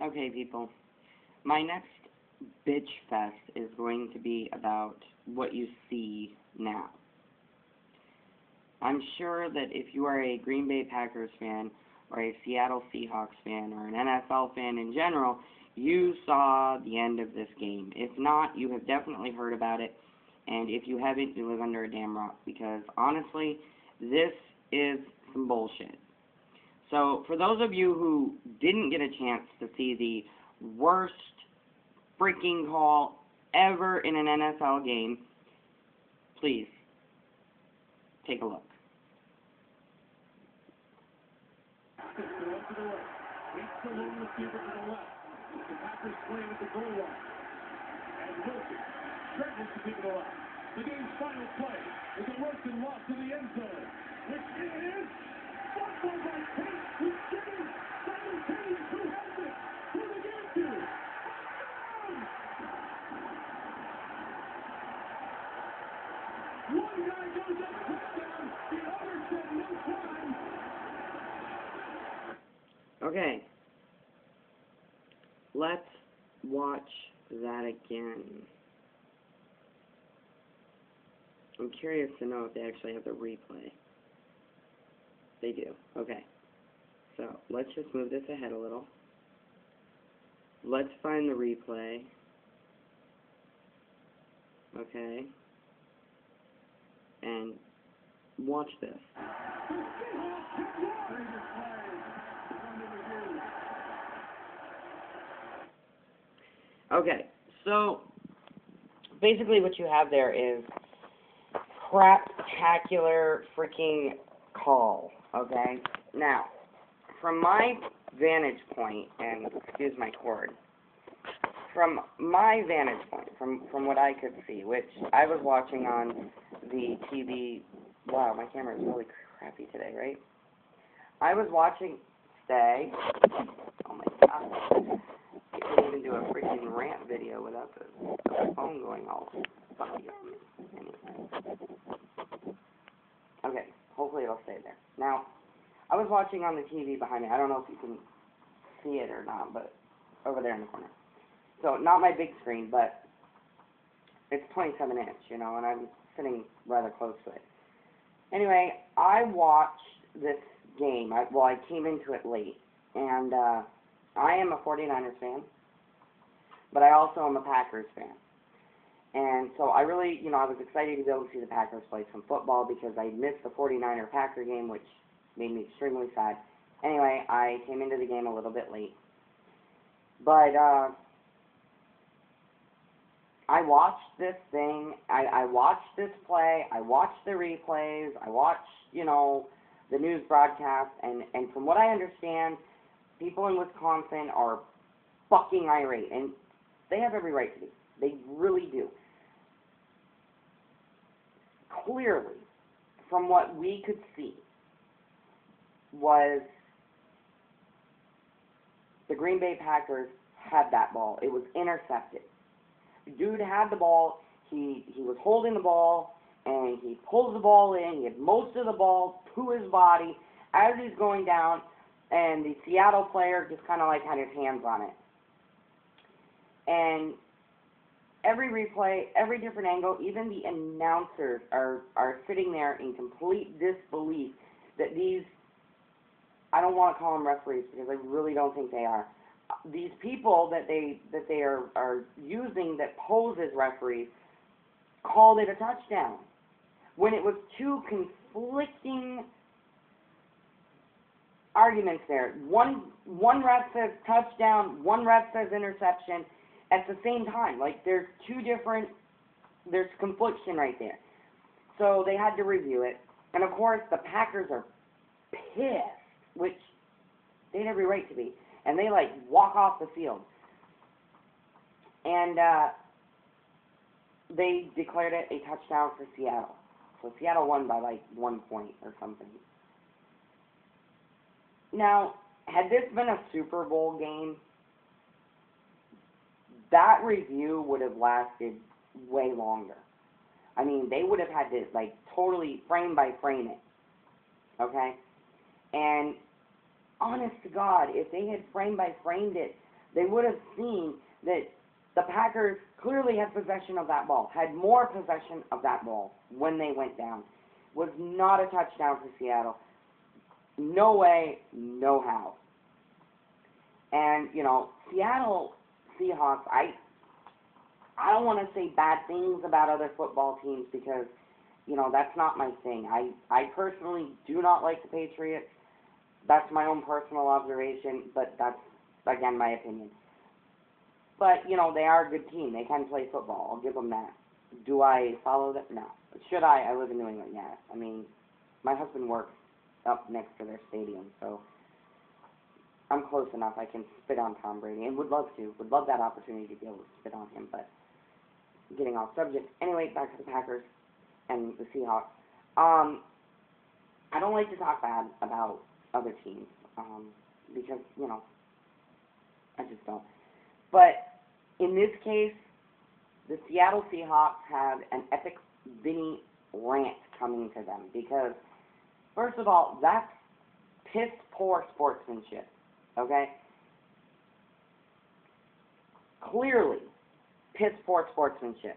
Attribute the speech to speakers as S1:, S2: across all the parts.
S1: Okay, people. My next bitch fest is going to be about what you see now. I'm sure that if you are a Green Bay Packers fan, or a Seattle Seahawks fan, or an NFL fan in general, you saw the end of this game. If not, you have definitely heard about it, and if you haven't, you live under a damn rock, because honestly, this is some bullshit. So, for those of you who didn't get a chance to see the worst freaking call ever in an NFL game, please, take a look.
S2: Along the receiver to the left. The Packers playing at the goal line. And Wilson struggles to pick it up. The game's final play is a Wilson loss to the end zone, which is fumbled by Tate, who's getting simultaneous. Who has it? Who to get it to? One guy goes up touchdown. The other said no time.
S1: Okay. Let's watch that again. I'm curious to know if they actually have the replay. They do. Okay. So, let's just move this ahead a little. Let's find the replay. Okay. And watch this. Okay, so basically what you have there is craptacular freaking call, okay? Now, from my vantage point, and excuse my cord, from my vantage point, from what I could see, which I was watching on the TV, wow, my camera is really crappy today, right? I was watching, oh my god. You can't even do a freaking rant video without the phone going all funky on me. Anyway. Okay, hopefully it'll stay there. Now, I was watching on the TV behind me. I don't know if you can see it or not, but over there in the corner. So, not my big screen, but it's 27 inch, you know, and I'm sitting rather close to it. Anyway, I watched this game. I came into it late, and I am a 49ers fan, but I also am a Packers fan. And so I really, you know, I was excited to go see the Packers play some football because I missed the 49er-Packer game, which made me extremely sad. Anyway, I came into the game a little bit late. But I watched this thing. I watched this play. I watched the replays. I watched, you know, the news broadcast. And from what I understand, people in Wisconsin are fucking irate, and they have every right to be. They really do. Clearly, from what we could see, was the Green Bay Packers had that ball. It was intercepted. The dude had the ball. He was holding the ball, and he pulls the ball in. He had most of the ball to his body as he's going down, and the Seattle player just kind of like had his hands on it. And every replay, every different angle, even the announcers are sitting there in complete disbelief that these, I don't want to call them referees because I really don't think they are. These people that they are using that pose as referees called it a touchdown when it was two conflicting arguments there. One ref says touchdown, one ref says interception at the same time. Like, there's there's confliction right there. So they had to review it. And of course, the Packers are pissed, which they had every right to be. And they, like, walk off the field. And they declared it a touchdown for Seattle. So Seattle won by, like, 1 point or something. Now, had this been a Super Bowl game, that review would have lasted way longer. I mean, they would have had to, like, totally frame by frame it. Okay? And honest to God, if they had frame by framed it they would have seen that the Packers clearly had possession of that ball, had more possession of that ball when they went down. Was not a touchdown for Seattle. No way, no how. And, you know, Seattle Seahawks, I don't want to say bad things about other football teams because, you know, that's not my thing. I personally do not like the Patriots. That's my own personal observation, but that's, again, my opinion. But, you know, they are a good team. They can play football. I'll give them that. Do I follow them? No. Should I? I live in New England, yeah. I mean, my husband works up next to their stadium, so I'm close enough. I can spit on Tom Brady, and would love to. Would love that opportunity to be able to spit on him, but getting off subject. Anyway, back to the Packers and the Seahawks. I don't like to talk bad about other teams because, you know, I just don't. But in this case, the Seattle Seahawks have an epic Vinny rant coming to them because, first of all, that's piss-poor sportsmanship, okay? Clearly, piss-poor sportsmanship.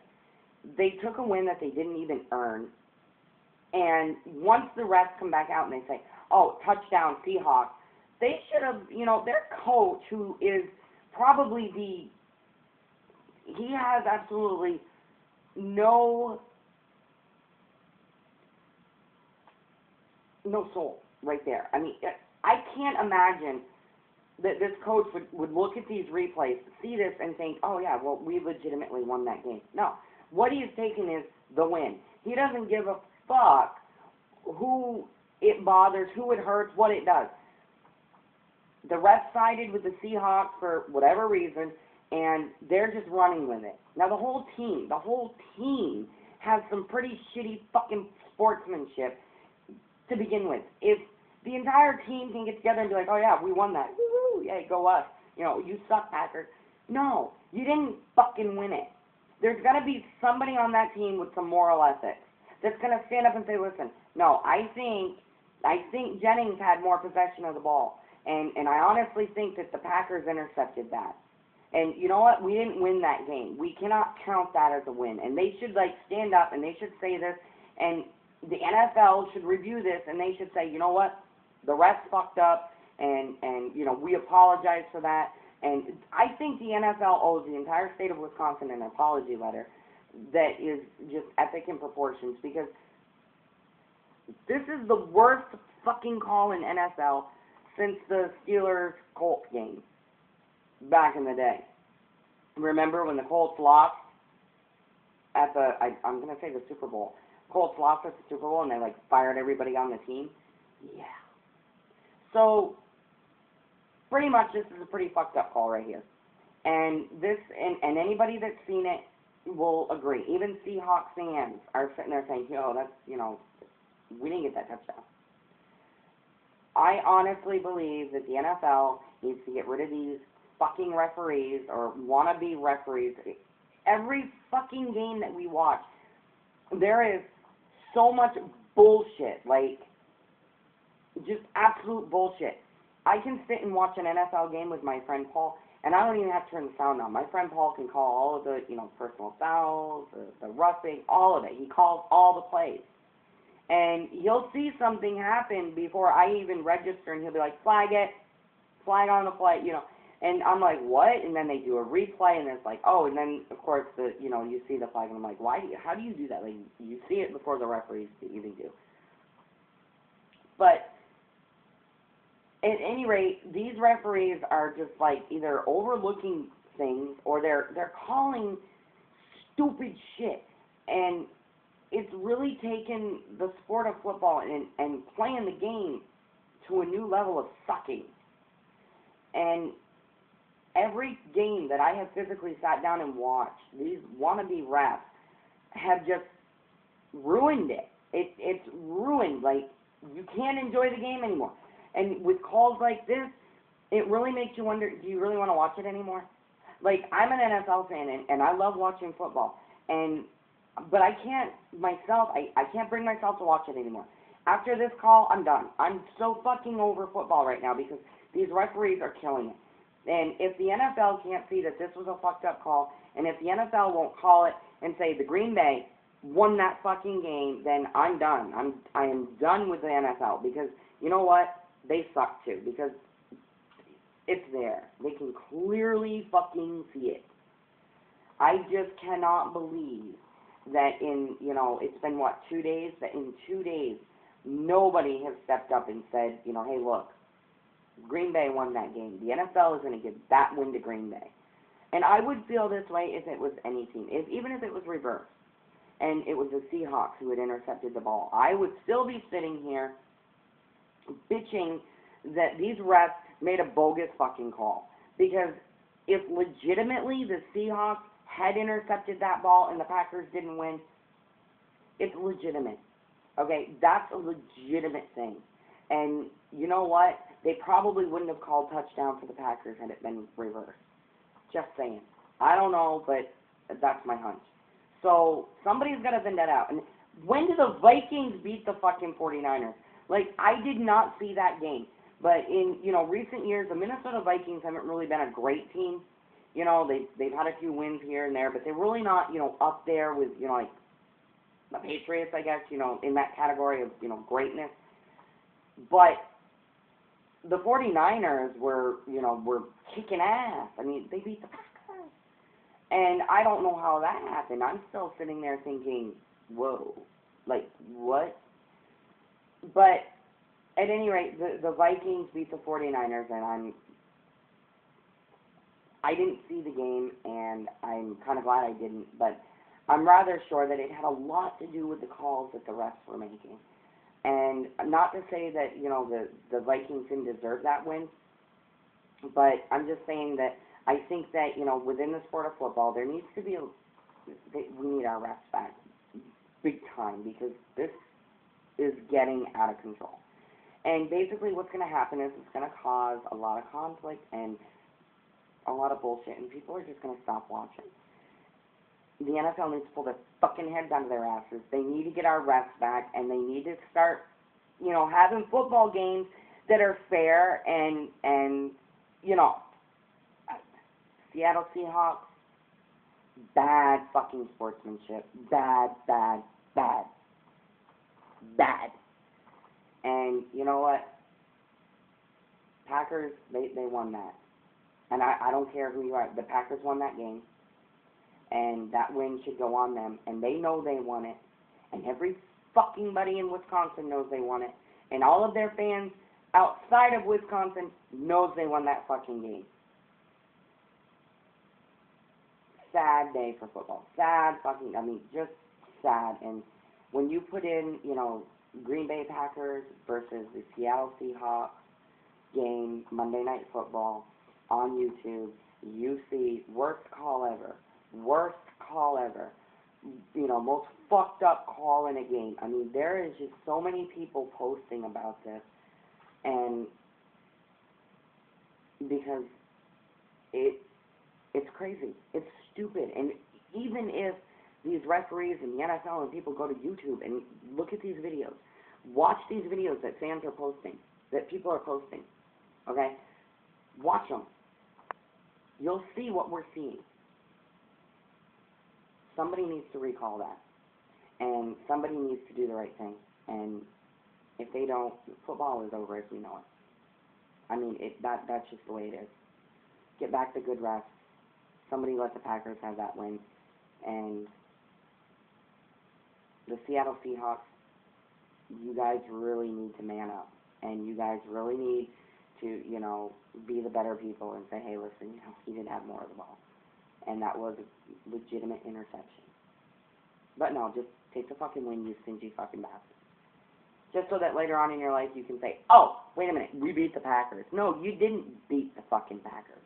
S1: They took a win that they didn't even earn, and once the refs come back out and they say, oh, touchdown Seahawks, they should have, you know, their coach, who is probably he has absolutely no soul right there. I mean, I can't imagine that this coach would look at these replays, see this, and think, oh, yeah, well, we legitimately won that game. No. What he has taken is the win. He doesn't give a fuck who it bothers, who it hurts, what it does. The refs sided with the Seahawks for whatever reason, and they're just running with it. Now, the whole team has some pretty shitty fucking sportsmanship to begin with. If the entire team can get together and be like, oh, yeah, we won that. Woo-hoo, yeah, go us. You know, you suck, Packers. No, you didn't fucking win it. There's got to be somebody on that team with some moral ethics that's going to stand up and say, listen, no, I think Jennings had more possession of the ball. And I honestly think that the Packers intercepted that. And you know what? We didn't win that game. We cannot count that as a win. And they should, like, stand up and they should say this. And the NFL should review this and they should say, you know what? The refs fucked up and you know, we apologize for that. And I think the NFL owes the entire state of Wisconsin an apology letter that is just epic in proportions because this is the worst fucking call in NFL since the Steelers-Colts game back in the day. Remember when the Colts lost at the, I'm going to say the Super Bowl. Colts lost at the Super Bowl and they, like, fired everybody on the team? Yeah. So, pretty much this is a pretty fucked up call right here. And this, and anybody that's seen it will agree. Even Seahawks fans are sitting there saying, yo, that's, you know, we didn't get that touchdown. I honestly believe that the NFL needs to get rid of these fucking referees or wannabe referees. Every fucking game that we watch, there is so much bullshit, like, just absolute bullshit. I can sit and watch an NFL game with my friend Paul, and I don't even have to turn the sound on. My friend Paul can call all of the, you know, personal fouls, the roughing, all of it. He calls all the plays. And he'll see something happen before I even register, and he'll be like, flag it, flag on the play, you know. And I'm like, what? And then they do a replay, and it's like, oh, and then, of course, you know, you see the flag, and I'm like, how do you do that? Like, you see it before the referees even do. But at any rate, these referees are just, like, either overlooking things or they're calling stupid shit. And it's really taken the sport of football and playing the game to a new level of sucking. And every game that I have physically sat down and watched, these wannabe refs have just ruined it. It's ruined. Like, you can't enjoy the game anymore. And with calls like this, it really makes you wonder, do you really want to watch it anymore? Like, I'm an NFL fan, and I love watching football. But I can't myself, I can't bring myself to watch it anymore. After this call, I'm done. I'm so fucking over football right now because these referees are killing it. And if the NFL can't see that this was a fucked up call, and if the NFL won't call it and say the Green Bay won that fucking game, then I'm done. I am done with the NFL, because you know what? They suck too, because it's there. They can clearly fucking see it. I just cannot believe that in, it's been, 2 days? That in 2 days, nobody has stepped up and said, hey, look, Green Bay won that game. The NFL is going to give that win to Green Bay. And I would feel this way if it was any team. Even if it was reversed, and it was the Seahawks who had intercepted the ball, I would still be sitting here bitching that these refs made a bogus fucking call. Because if legitimately the Seahawks had intercepted that ball and the Packers didn't win, it's legitimate. Okay, that's a legitimate thing. And you know what? They probably wouldn't have called touchdown for the Packers had it been reversed. Just saying. I don't know, but that's my hunch. So somebody's got to send that out. And when did the Vikings beat the fucking 49ers? Like, I did not see that game. But in, recent years, the Minnesota Vikings haven't really been a great team. They've had a few wins here and there, but they're really not, up there with, like the Patriots, I guess, in that category of, greatness. But the 49ers were kicking ass. I mean, they beat the Packers. And I don't know how that happened. I'm still sitting there thinking, whoa, like, what? But at any rate, the Vikings beat the 49ers, and I didn't see the game, and I'm kind of glad I didn't, but I'm rather sure that it had a lot to do with the calls that the refs were making. And not to say that, the Vikings didn't deserve that win, but I'm just saying that I think that, within the sport of football, there needs to be we need our refs back big time, because this is getting out of control. And basically what's going to happen is it's going to cause a lot of conflict and a lot of bullshit, and people are just going to stop watching. The NFL needs to pull their fucking heads out of their asses. They need to get our refs back, and they need to start, having football games that are fair and Seattle Seahawks, bad fucking sportsmanship. Bad. And you know what? Packers, they won that. And I don't care who you are. The Packers won that game. And that win should go on them. And they know they won it. And every fucking buddy in Wisconsin knows they won it. And all of their fans outside of Wisconsin knows they won that fucking game. Sad day for football. Sad fucking, just sad. And when you put in, Green Bay Packers versus the Seattle Seahawks game, Monday Night Football, on YouTube, you see worst call ever. Most fucked up call in a game. There is just so many people posting about this, and because it's crazy. It's stupid. And even if these referees and the NFL and people go to YouTube and look at these videos, watch these videos that fans are posting, that people are posting, okay? Watch them. You'll see what we're seeing. Somebody needs to recall that. And somebody needs to do the right thing. And if they don't, football is over as we know it. That's just the way it is. Get back the good refs. Somebody let the Packers have that win. And the Seattle Seahawks, you guys really need to man up. And you guys really need to, be the better people and say, hey, listen, he did have more of the ball. And that was a legitimate interception. But no, just take the fucking win, you stingy fucking bastard. Just so that later on in your life you can say, oh, wait a minute, we beat the Packers. No, you didn't beat the fucking Packers.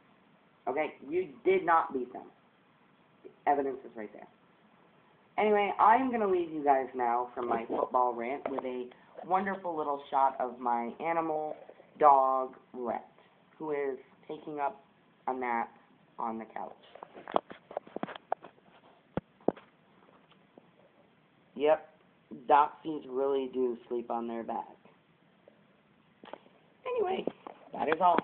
S1: Okay? You did not beat them. The evidence is right there. Anyway, I'm going to leave you guys now from my football rant with a wonderful little shot of my animal dog, Rant, who is taking up a nap on the couch. Yep, Dachshunds really do sleep on their back. Anyway, that is all.